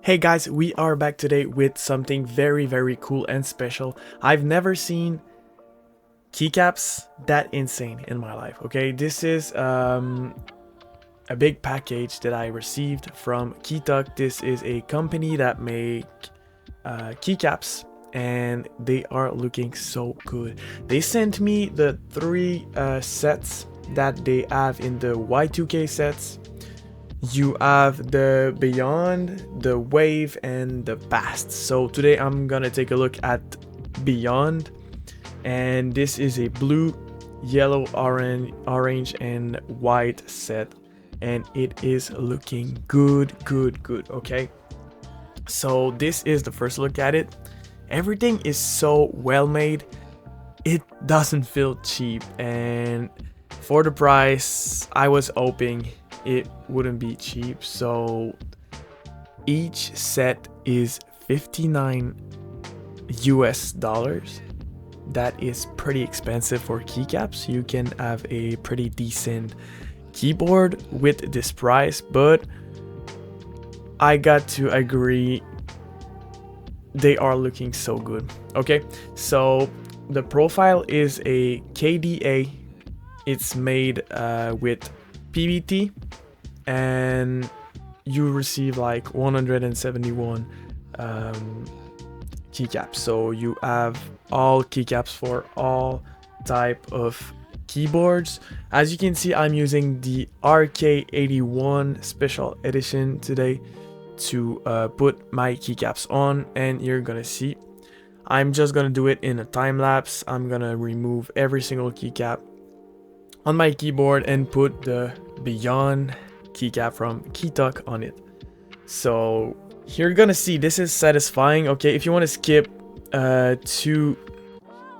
Hey guys, we are back today with something very cool and special. I've never seen keycaps that insane in my life. Okay, this is a big package that I received from KeyTok. This is a company that make keycaps and they are looking so good. They sent me the three sets that they have in the Y2K sets. You have the Beyond, the Wave, and the Past. So today I'm gonna take a look at Beyond, and this is a blue, yellow, orange and white set, and it is looking good. Okay, so this is the first look at it. Everything is so well made. It doesn't feel cheap, and for the price I was hoping it wouldn't be cheap. So each set is 59 US dollars. That is pretty expensive for keycaps. You can have a pretty decent keyboard with this price, but I got to agree, they are looking so good. Okay, so the profile is a KDA. It's made with PBT, and you receive like 171 keycaps. So you have all keycaps for all type of keyboards. As you can see, I'm using the RK81 special edition today to put my keycaps on, and you're gonna see I'm just gonna do it in a time lapse. I'm gonna remove every single keycap on my keyboard and put the Beyond keycap from KeyTok on it. So you're gonna see this is satisfying. Okay, if you want to skip to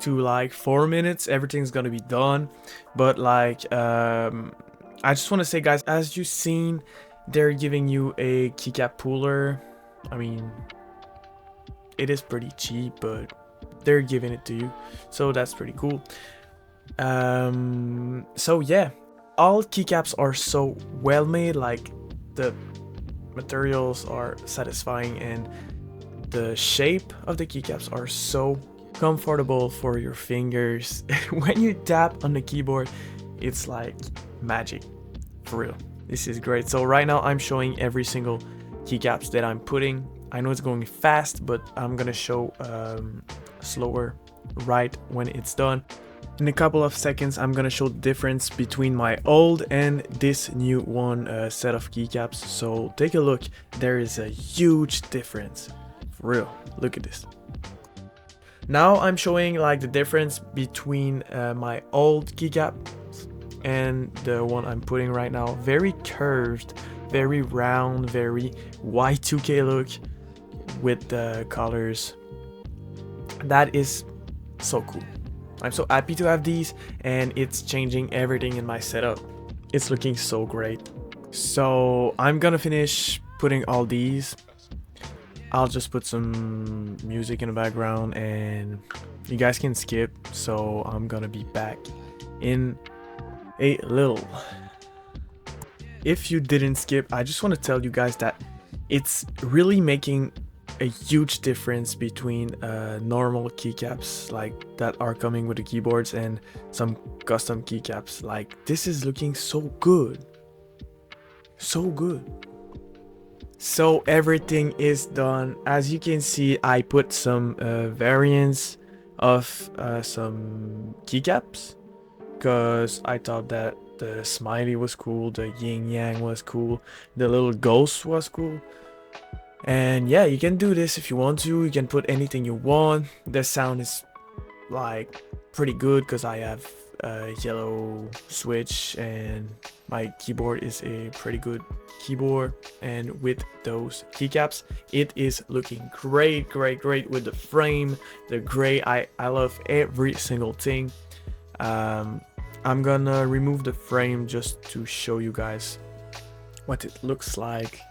like 4 minutes, everything's gonna be done. But like I just want to say, guys, as you've seen, they're giving you a keycap puller. I mean, it is pretty cheap, but they're giving it to you, so that's pretty cool. So yeah, all keycaps are so well made. Like, the materials are satisfying and the shape of the keycaps are so comfortable for your fingers. When you tap on the keyboard, it's like magic, for real. This is great. So right now I'm showing every single keycaps that I'm putting. I know it's going fast, but I'm gonna show slower right when it's done. In a couple of seconds, I'm gonna show the difference between my old and this new one set of keycaps. So take a look. There is a huge difference, for real. Look at this. Now I'm showing like the difference between my old keycap and the one I'm putting right now. Very curved, very round, very Y2K look with the colors. That is so cool. I'm so happy to have these, and it's changing everything in my setup. It's looking so great. So I'm gonna finish putting all these. I'll just put some music in the background and you guys can skip. So I'm gonna be back in a little. If you didn't skip, I just want to tell you guys that it's really making a huge difference between normal keycaps like that are coming with the keyboards and some custom keycaps. Like, this is looking so good, so good. So everything is done. As you can see, I put some variants of some keycaps because I thought that the smiley was cool, the yin yang was cool, the little ghost was cool. And yeah, you can do this if you want to. You can put anything you want. The sound is like pretty good because I have a yellow switch and my keyboard is a pretty good keyboard. And with those keycaps, it is looking great with the frame, the gray. I love every single thing. I'm gonna remove the frame just to show you guys what it looks like.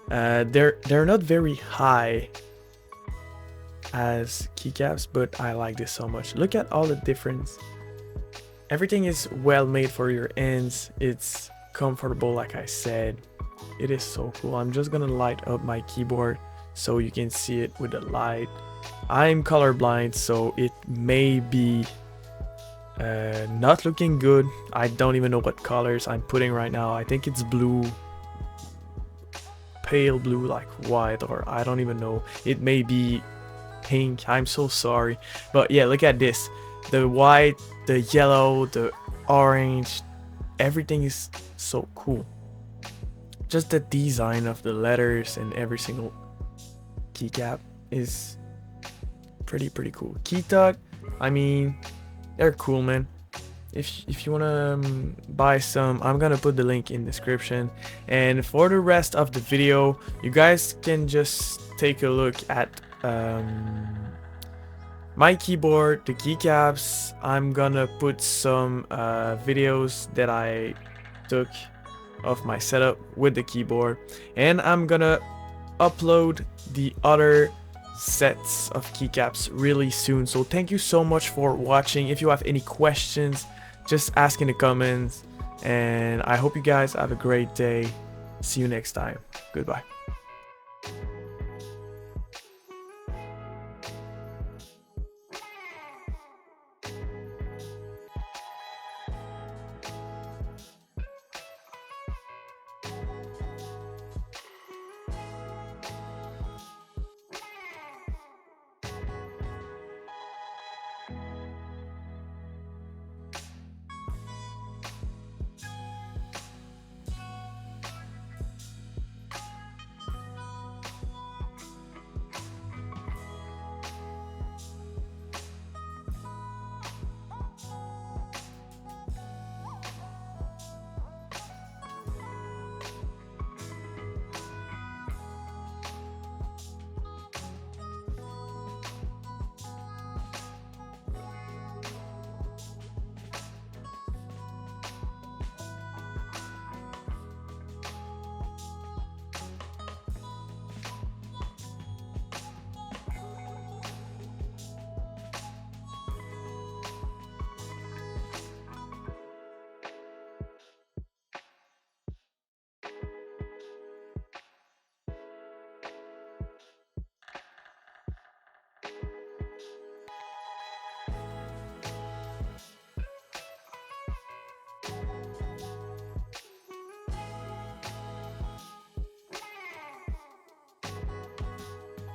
They're not very high as keycaps, but I like this so much. Look at all the difference. Everything is well made for your hands. It's comfortable, like I said. It is so cool. I'm just gonna light up my keyboard so you can see it with the light. I'm colorblind, so it may be not looking good. I don't even know what colors I'm putting right now. I think it's blue, pale blue, like white, or I don't even know. It may be pink. I'm so sorry, but yeah, look at this. The white, the yellow, the orange, everything is so cool. Just the design of the letters and every single keycap is pretty cool. KeyTok, I mean, they're cool, man. If you wanna buy some, I'm gonna put the link in description. And for the rest of the video, you guys can just take a look at my keyboard, the keycaps. I'm gonna put some videos that I took of my setup with the keyboard, and I'm gonna upload the other sets of keycaps really soon. So thank you so much for watching. If you have any questions, just ask in the comments, and I hope you guys have a great day. See you next time. Goodbye.